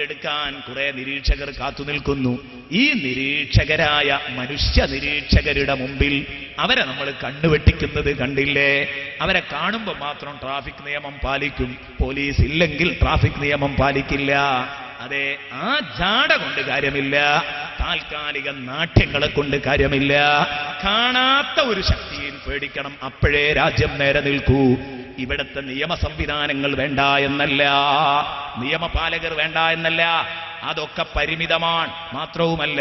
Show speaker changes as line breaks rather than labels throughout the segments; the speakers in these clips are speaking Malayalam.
എടുക്കാൻ കുറെ നിരീക്ഷകർ കാത്തുനിൽക്കുന്നു. ഈ നിരീക്ഷകരായ മനുഷ്യ നിരീക്ഷകരുടെ മുമ്പിൽ അവരെ നമ്മൾ കണ്ണുവെട്ടിക്കുന്നത് കണ്ടില്ലേ? അവരെ കാണുമ്പോൾ മാത്രം ട്രാഫിക് നിയമം പാലിക്കും, പോലീസ് ഇല്ലെങ്കിൽ ട്രാഫിക് നിയമം പാലിക്കില്ല. അതെ, ആ ജാട കൊണ്ട് കാര്യമില്ല, താൽക്കാലിക നാട്യങ്ങളെ കൊണ്ട് കാര്യമില്ല. കാണാത്ത ഒരു ശക്തിയിൽ പേടിക്കണം, അപ്പോഴേ രാജ്യം നേരെ നിൽക്കൂ. ഇവിടുത്തെ നിയമ സംവിധാനങ്ങൾ വേണ്ട എന്നല്ല, നിയമപാലകർ വേണ്ട എന്നല്ല, അതൊക്കെ പരിമിതമാണ്. മാത്രവുമല്ല,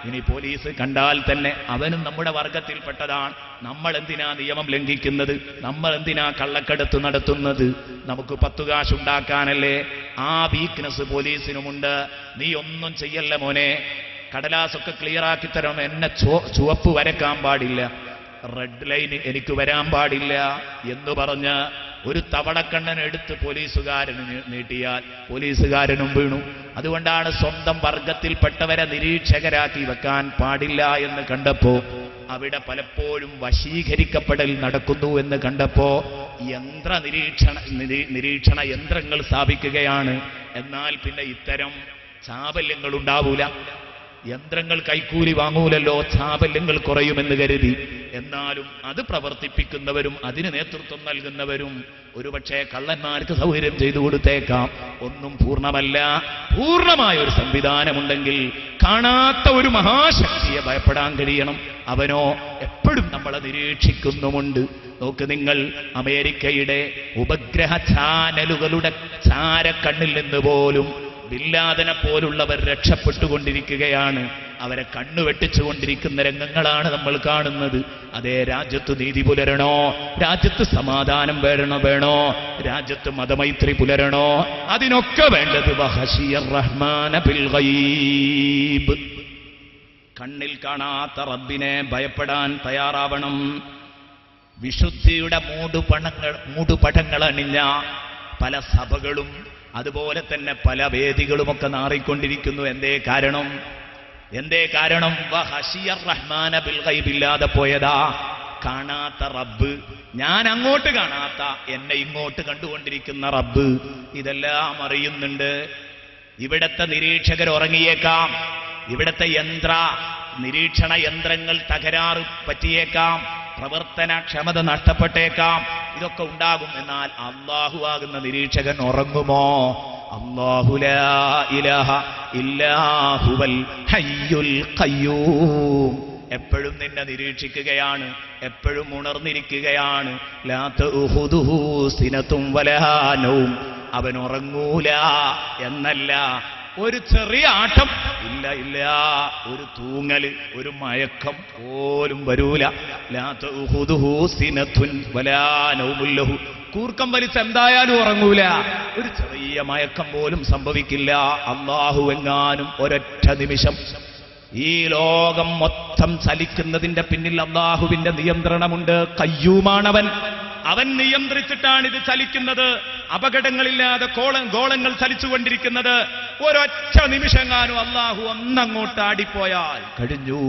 ഇനി പോലീസ് കണ്ടാൽ തന്നെ അവനും നമ്മുടെ വർഗത്തിൽപ്പെട്ടതാണ്. നമ്മൾ എന്തിനാ നിയമം ലംഘിക്കുന്നത്? നമ്മൾ എന്തിനാ കള്ളക്കടത്ത് നടത്തുന്നത്? നമുക്ക് 10 കാശ് ഉണ്ടാക്കാനല്ലേ? ആ വീക്ക്നെസ് പോലീസിനുമുണ്ട്. നീ ഒന്നും ചെയ്യല്ല മോനെ, കടലാസൊക്കെ ക്ലിയറാക്കി തരണം, എന്നെ ചുവപ്പ് വരക്കാൻ പാടില്ല, റെഡ് ലൈൻ എനിക്ക് വരാൻ പാടില്ല എന്ന് പറഞ്ഞ് ഒരു തവണക്കണ്ണൻ എടുത്ത് പോലീസുകാരന് നീട്ടിയാൽ പോലീസുകാരനും വീണു. അതുകൊണ്ടാണ് സ്വന്തം വർഗത്തിൽപ്പെട്ടവരെ നിരീക്ഷകരാക്കി വെക്കാൻ പാടില്ല എന്ന് കണ്ടപ്പോ, അവിടെ പലപ്പോഴും വശീകരിക്കപ്പെടൽ നടക്കുന്നു എന്ന് കണ്ടപ്പോ നിരീക്ഷണ യന്ത്രങ്ങൾ സ്ഥാപിക്കുകയാണ്. എന്നാൽ പിന്നെ ഇത്തരം ചാബല്യങ്ങൾ ഉണ്ടാവൂല. യന്ത്രങ്ങൾ കൈക്കൂലി വാങ്ങൂലല്ലോ, ചാബല്യങ്ങൾ കുറയുമെന്ന് കരുതി. എന്നാലും അത് പ്രവർത്തിപ്പിക്കുന്നവരും അതിന് നേതൃത്വം നൽകുന്നവരും ഒരുപക്ഷെ കള്ളന്മാർക്ക് സൗകര്യം ചെയ്തു കൊടുത്തേക്കാം. ഒന്നും പൂർണ്ണമല്ല. പൂർണ്ണമായ ഒരു സംവിധാനമുണ്ടെങ്കിൽ കാണാത്ത ഒരു മഹാശക്തിയെ ഭയപ്പെടാൻ കഴിയണം. അവനോ എപ്പോഴും നമ്മളെ നിരീക്ഷിക്കുന്നുമുണ്ട്. നോക്ക് നിങ്ങൾ, അമേരിക്കയുടെ ഉപഗ്രഹ ചാനലുകളുടെ ചാരക്കണ്ണിൽ നിന്ന് പോലും ബില്ലാദനെ പോലുള്ളവർ രക്ഷപ്പെട്ടുകൊണ്ടിരിക്കുകയാണ്. അവരെ കണ്ണുവെട്ടിച്ചുകൊണ്ടിരിക്കുന്ന രംഗങ്ങളാണ് നമ്മൾ കാണുന്നത്. അതേ, രാജ്യത്ത് നീതി പുലരണോ? രാജ്യത്ത് സമാധാനം വേണോ? രാജ്യത്ത് മതമൈത്രി പുലരണോ? അതിനൊക്കെ വേണ്ടത് വഹശിയർ റഹ്മാന ബിൽ ഗൈബ്, കണ്ണിൽ കാണാത്ത റബ്ബിനെ ഭയപ്പെടാൻ തയ്യാറാവണം. വിശുദ്ധിയുടെ മൂടുപടങ്ങൾ അണിഞ്ഞ പല സഭകളും അതുപോലെ തന്നെ പല വേദികളുമൊക്കെ നാറിക്കൊണ്ടിരിക്കുന്നു. എന്തേ കാരണം? വഹശിയർ റഹ്മാന ബിൽ ഗൈബ് ഇല്ലാതെ പോയതാ. കാണാത്ത റബ്ബ്, ഞാൻ അങ്ങോട്ട് കാണാത്ത എന്നെ ഇങ്ങോട്ട് കണ്ടുകൊണ്ടിരിക്കുന്ന റബ്ബ്, ഇതെല്ലാം അറിയുന്നുണ്ട്. ഇവിടത്തെ നിരീക്ഷകർ ഉറങ്ങിയേക്കാം, ഇവിടത്തെ നിരീക്ഷണ യന്ത്രങ്ങൾ തകരാറ് പറ്റിയേക്കാം, പ്രവർത്തനക്ഷമത നഷ്ടപ്പെട്ടേക്കാം, ഇതൊക്കെ ഉണ്ടാകും. എന്നാൽ അല്ലാഹു ആകുന്ന നിരീക്ഷകൻ ഉറങ്ങുമോ? അല്ലാഹു ലാ ഇലാഹ ഇല്ലാ ഹുവൽ ഹയ്യുൽ ഖയ്യൂം, എപ്പോഴും നിന്നെ നിരീക്ഷിക്കുകയാണ്, എപ്പോഴും ഉണർന്നിരിക്കുകയാണ്. ലാ തഖുദുഹു സിനതും വലാ നൗം, അവൻ ഉറങ്ങൂല എന്നല്ല, ഒരു ചെറിയ ആട്ടം ഇല്ല, ഒരു തൂങ്ങല്, ഒരു മയക്കം പോലും വരൂല. ലാ തഖുദുഹു സിനതുൻ വലാ നൗമുൻ ലഹു, കൂർക്കം വലിച്ച് എന്തായാലും ഉറങ്ങൂല, ഒരു ചെറിയ മയക്കം പോലും സംഭവിക്കില്ല. അല്ലാഹു എങ്ങാനും ഒരൊറ്റ നിമിഷം ഈ ലോകം മൊത്തം ചലിക്കുന്നതിന്റെ പിന്നിൽ അല്ലാഹുവിന്റെ നിയന്ത്രണമുണ്ട്. ഖയ്യൂമാണവൻ, അവൻ നിയന്ത്രിച്ചിട്ടാണ് ഇത് ചലിക്കുന്നത്. അപകടങ്ങളില്ലാതെ ഗോളങ്ങൾ ചലിച്ചുകൊണ്ടിരിക്കുന്നത്. ഒരൊറ്റ നിമിഷങ്ങാനും അല്ലാഹു ഒന്നങ്ങോട്ട് ആടിപ്പോയാൽ കഴിഞ്ഞു,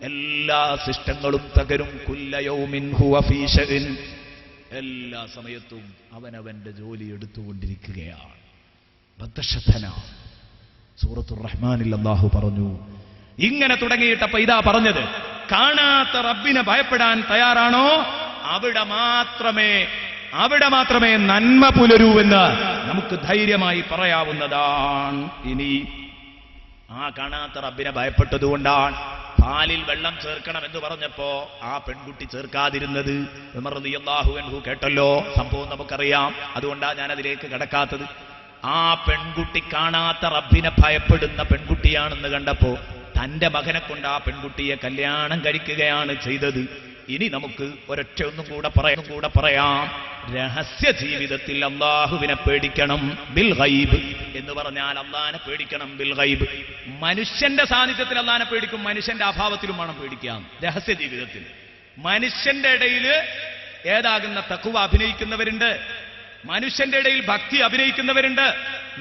എല്ലാ സിസ്റ്റങ്ങളും തകരും. കുല്ല യൗമിൻ ഹുവ ഫീ ശഅൻ, എല്ലാ സമയത്തും അവനവന്റെ ജോലി എടുത്തുകൊണ്ടിരിക്കുകയാണ്. ബദ്ധശ്രദ്ധനാണ്. സൂറത്തുർ റഹ്മാനിൽ അല്ലാഹു പറഞ്ഞു. ഇങ്ങനെ തുടങ്ങിയിട്ടപ്പോ ഇതാ പറഞ്ഞത്, കാണാത്ത റബ്ബിനെ ഭയപ്പെടാൻ തയ്യാറാണോ? അവിടെ മാത്രമേ നന്മ പുലരൂവെന്ന് നമുക്ക് ധൈര്യമായി പറയാവുന്നതാണ്. ഇനി ആ കാണാത്ത റബ്ബിനെ ഭയപ്പെട്ടതുകൊണ്ടാണ് പാലിൽ വെള്ളം ചേർക്കണമെന്ന് പറഞ്ഞപ്പോ ആ പെൺകുട്ടി ചേർക്കാതിരുന്നത്. ഉമർ റളിയല്ലാഹു അൻഹു കേട്ടല്ലോ, സംഭവം നമുക്കറിയാം, അതുകൊണ്ടാണ് ഞാൻ അതിലേക്ക് കടക്കാത്തത്. ആ പെൺകുട്ടി കാണാത്ത റബ്ബിനെ ഭയപ്പെടുന്ന പെൺകുട്ടിയാണെന്ന് കണ്ടപ്പോ തന്റെ മകനെ കൊണ്ട് ആ പെൺകുട്ടിയെ കല്യാണം കഴിക്കുകയാണ് ചെയ്തത്. ഇനി നമുക്ക് ഒന്നും കൂടെ പറയാം. രഹസ്യ ജീവിതത്തിൽ അല്ലാഹുവിനെ പേടിക്കണം. ബിൽ ഗൈബ് എന്ന് പറഞ്ഞാൽ അല്ലാഹനെ പേടിക്കണം. ബിൽ ഗൈബ്, മനുഷ്യന്റെ സാന്നിധ്യത്തിൽ അല്ലാഹനെ പേടിക്കും, മനുഷ്യന്റെ അഭാവത്തിലും വേണം പേടിക്കാം. രഹസ്യ ജീവിതത്തിൽ മനുഷ്യന്റെ ഇടയിൽ ഏതാകുന്ന തഖ്വ അഭിനയിക്കുന്നവരുണ്ട്, മനുഷ്യന്റെ ഇടയിൽ ഭക്തി അഭിനയിക്കുന്നവരുണ്ട്.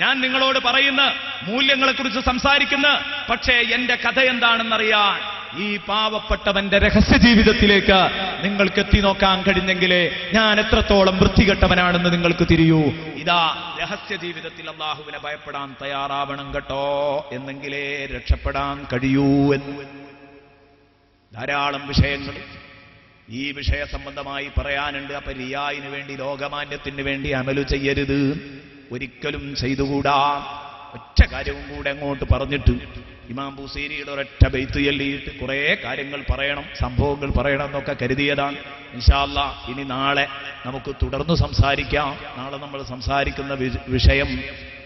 ഞാൻ നിങ്ങളോട് പറയുന്ന മൂല്യങ്ങളെക്കുറിച്ച് സംസാരിക്കുന്ന, പക്ഷേ എന്റെ കഥ എന്താണെന്നറിയാൻ, ഈ പാവപ്പെട്ടവന്റെ രഹസ്യ ജീവിതത്തിലേക്ക് നിങ്ങൾക്ക് എത്തി നോക്കാൻ കഴിഞ്ഞെങ്കിലേ ഞാൻ എത്രത്തോളം വൃത്തികെട്ടവനാണെന്ന് നിങ്ങൾക്ക് തിരിയൂ. ഇതാ രഹസ്യ ജീവിതത്തിൽ അല്ലാഹുവിനെ ഭയപ്പെടാൻ തയ്യാറാവണം കേട്ടോ, എന്നെങ്കിലേ രക്ഷപ്പെടാൻ കഴിയൂ എന്ന്. ധാരാളം വിഷയങ്ങൾ ഈ വിഷയ സംബന്ധമായി പറയാനുണ്ട്. അപ്പൊ റിയായിന് വേണ്ടി, ലോകമാന്യത്തിന് വേണ്ടി അമലു ചെയ്യരുത്, ഒരിക്കലും ചെയ്തുകൂടാ. ഒറ്റ കാര്യവും കൂടെ അങ്ങോട്ട് പറഞ്ഞിട്ട് ഇമാം ബുസീരിയുടെ ഒരൊറ്റ ബൈത്ത് ചൊല്ലിയിട്ട് കുറേ കാര്യങ്ങൾ പറയണം, സംഭവങ്ങൾ പറയണം എന്നൊക്കെ കരുതിയതാണ്. ഇൻഷാ അല്ലാഹ് ഇനി നാളെ നമുക്ക് തുടർന്ന് സംസാരിക്കാം. നാളെ നമ്മൾ സംസാരിക്കുന്ന വിഷയം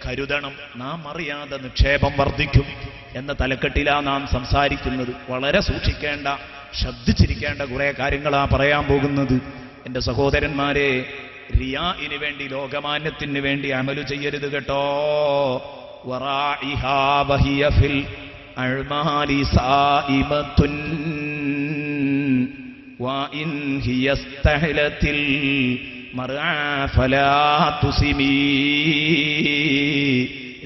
കരുതണം, നാം അറിയാതെ നിക്ഷേപം വർദ്ധിക്കും എന്ന തലക്കെട്ടിലാണ് നാം സംസാരിക്കുന്നത്. വളരെ സൂക്ഷിക്കേണ്ട, ശ്രദ്ധിച്ചിരിക്കേണ്ട കുറെ കാര്യങ്ങളാ പറയാൻ പോകുന്നത്. എന്റെ സഹോദരന്മാരെ, റിയാഇന് വേണ്ടി, ലോകമാന്യത്തിന് വേണ്ടി അമലു ചെയ്യരുത് കേട്ടോ. വറാഇഹാ വഹിയ ഫിൽ അഅ്മാലി സായിമത്തുൻ വഇൻ ഹിയസ്തഹലത്തിൽ മർആ ഫലാ തുസിമീ.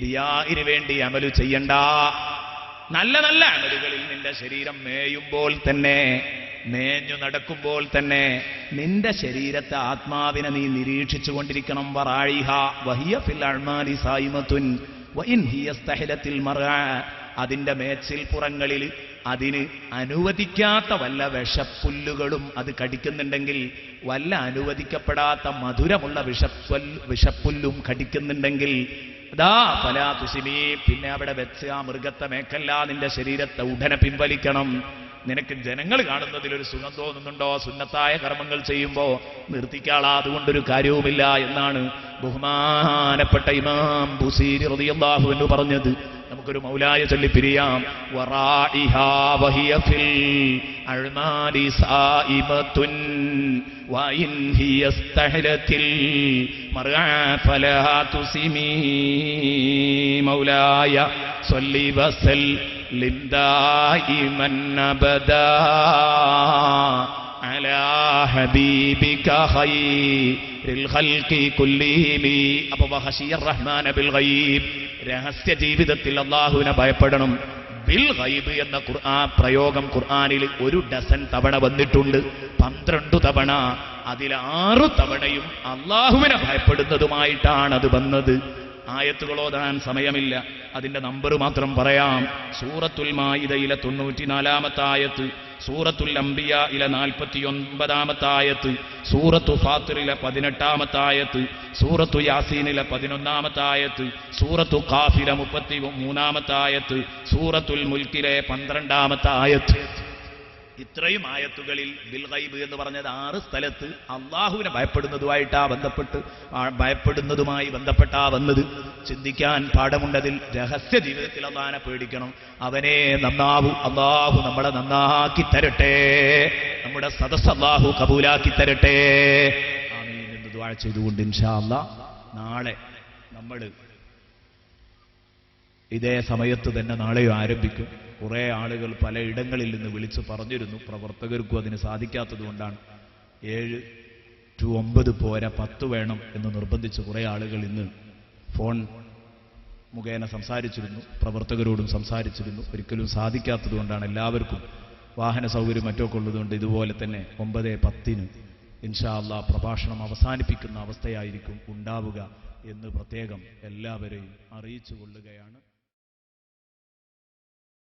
റിയാഇന് വേണ്ടി അമലു ചെയ്യണ്ട. നല്ല നല്ല അമലുകളിൽ നിന്റെ ശരീരം മേയുമ്പോൾ തന്നെ, മേഞ്ഞു നടക്കുമ്പോൾ തന്നെ നിന്റെ ശരീരത്തെ, ആത്മാവിനെ നീ നിരീക്ഷിച്ചു കൊണ്ടിരിക്കണം. വറാഇഹ വഹിയ ഫിൽ അഅ്മാലി സായിമത്തുൻ വഇൻ ഹിയസ്തഹലത്തിൽ മർആ. അതിന്റെ മേച്ചിൽ പുറങ്ങളിൽ അതിന് അനുവദിക്കാത്ത വല്ല വിഷപ്പുല്ലുകളും അത് കടിക്കുന്നുണ്ടെങ്കിൽ, വല്ല അനുവദിക്കപ്പെടാത്ത മധുരമുള്ള വിഷപ്പുല്ലും കടിക്കുന്നുണ്ടെങ്കിൽ, അതാ ഫലാ തുസിമീ, പിന്നെ അവിടെ വെച്ച് ആ മൃഗത്തെ മേക്കല്ല, നിന്റെ ശരീരത്തെ ഉടനെ പിൻവലിക്കണം. നിനക്ക് ജനങ്ങൾ കാണുന്നതിലൊരു സുഖം തോന്നുന്നുണ്ടോ? സുന്നത്തായ കർമ്മങ്ങൾ ചെയ്യുമ്പോ നിർത്തിക്കാളാ, അതുകൊണ്ടൊരു കാര്യവുമില്ല എന്നാണ് ബഹുമാനപ്പെട്ട ഇമാം ബുസീരി റളിയല്ലാഹു അൻഹു പറഞ്ഞത്. നമുക്കൊരു മൗലായ ചൊല്ലി പിരിയാം. വറാഇഹാ വഹിയ ഫിൽ അഅ്മാലി സായിമത്തുൻ വഇൻ ഹിയസ്തഹലത്തിൽ മർആ ഫലാ തുസിമീ. മൗലായ സ്വല്ലി വസല്ലിം ദായിമൻ അബദാ അലാ ഹബീബിക ഖൈറിൽ ഖൽഖി കുല്ലിഹിം. അപ്പോൾ വഖശിയർ റഹ്മാന ബിൽ ഗൈബ്, രഹസ്യ ജീവിതത്തിൽ അല്ലാഹുവിനെ ഭയപ്പെടണം. ബിൽ ഗൈബ് എന്ന പ്രയോഗം ഖുർആനിൽ 1 ഡസൻ തവണ വന്നിട്ടുണ്ട്, 12 തവണ. അതിൽ 6 തവണയും അല്ലാഹുവിനെ ഭയപ്പെടുന്നതുമായിട്ടാണ് അത് വന്നത്. ആയത്തുകളോതാൻ സമയമില്ല, അതിന്റെ നമ്പർ മാത്രം പറയാം. സൂറത്തുൽ മാഇദയിലെ 94-ാമത്തെ ആയത്ത്, സൂറത്തുൽ അംബിയായിലെ 49-ാമത്തെ ആയത്ത്, സൂറത്തു ഫാത്തിറിലെ 18-ാമത്തെ ആയത്ത്, സൂറത്തു യാസീനിലെ 11-ാമത്തെ ആയത്ത്, സൂറത്തു ഖാഫിലെ 33-ാമത്തെ ആയത്ത്, സൂറത്തുൽ മുൽക്കിലെ 12-ാമത്തെ ആയത്ത്. ഇത്രയും ആയത്തുകളിൽ ബിൽ ഗൈബ് എന്ന് പറഞ്ഞത് 6 സ്ഥലത്ത് അള്ളാഹുവിനെ ഭയപ്പെടുന്നതുമായി ബന്ധപ്പെട്ടാ വന്നത്. ചിന്തിക്കാൻ പാഠമുണ്ടതിൽ. രഹസ്യ ജീവിതത്തിൽ അള്ളാഹിനെ പേടിക്കണം, അവനെ അള്ളാഹു നമ്മളെ നന്നാക്കി തരട്ടെ, നമ്മുടെ സദസ്സ് അള്ളാഹു കബൂലാക്കി തരട്ടെ. ആമീൻ എന്ന് ദുആ ചെയ്തുകൊണ്ട് ഇൻഷാ അല്ലാഹ് നാളെ നമ്മൾ ഇതേ സമയത്ത് തന്നെ നാളെയും ആരംഭിക്കും. കുറേ ആളുകൾ പലയിടങ്ങളിൽ നിന്ന് വിളിച്ച് പറഞ്ഞിരുന്നു, പ്രവർത്തകർക്കും അതിന് സാധിക്കാത്തത് കൊണ്ടാണ് 7 to 9 പോരാ 10 വേണം എന്ന് നിർബന്ധിച്ച് കുറേ ആളുകൾ ഇന്ന് ഫോൺ മുഖേന സംസാരിച്ചിരുന്നു, പ്രവർത്തകരോടും സംസാരിച്ചിരുന്നു. ഒരിക്കലും സാധിക്കാത്തത് കൊണ്ടാണ്. എല്ലാവർക്കും വാഹന സൗകര്യം മറ്റൊക്കെ ഉള്ളതുകൊണ്ട് ഇതുപോലെ തന്നെ 9:10 ഇൻഷാ അല്ലാഹ് പ്രഭാഷണം അവസാനിപ്പിക്കുന്ന അവസ്ഥയായിരിക്കും ഉണ്ടാവുക എന്ന് പ്രത്യേകം എല്ലാവരെയും അറിയിച്ചു കൊള്ളുകയാണ്.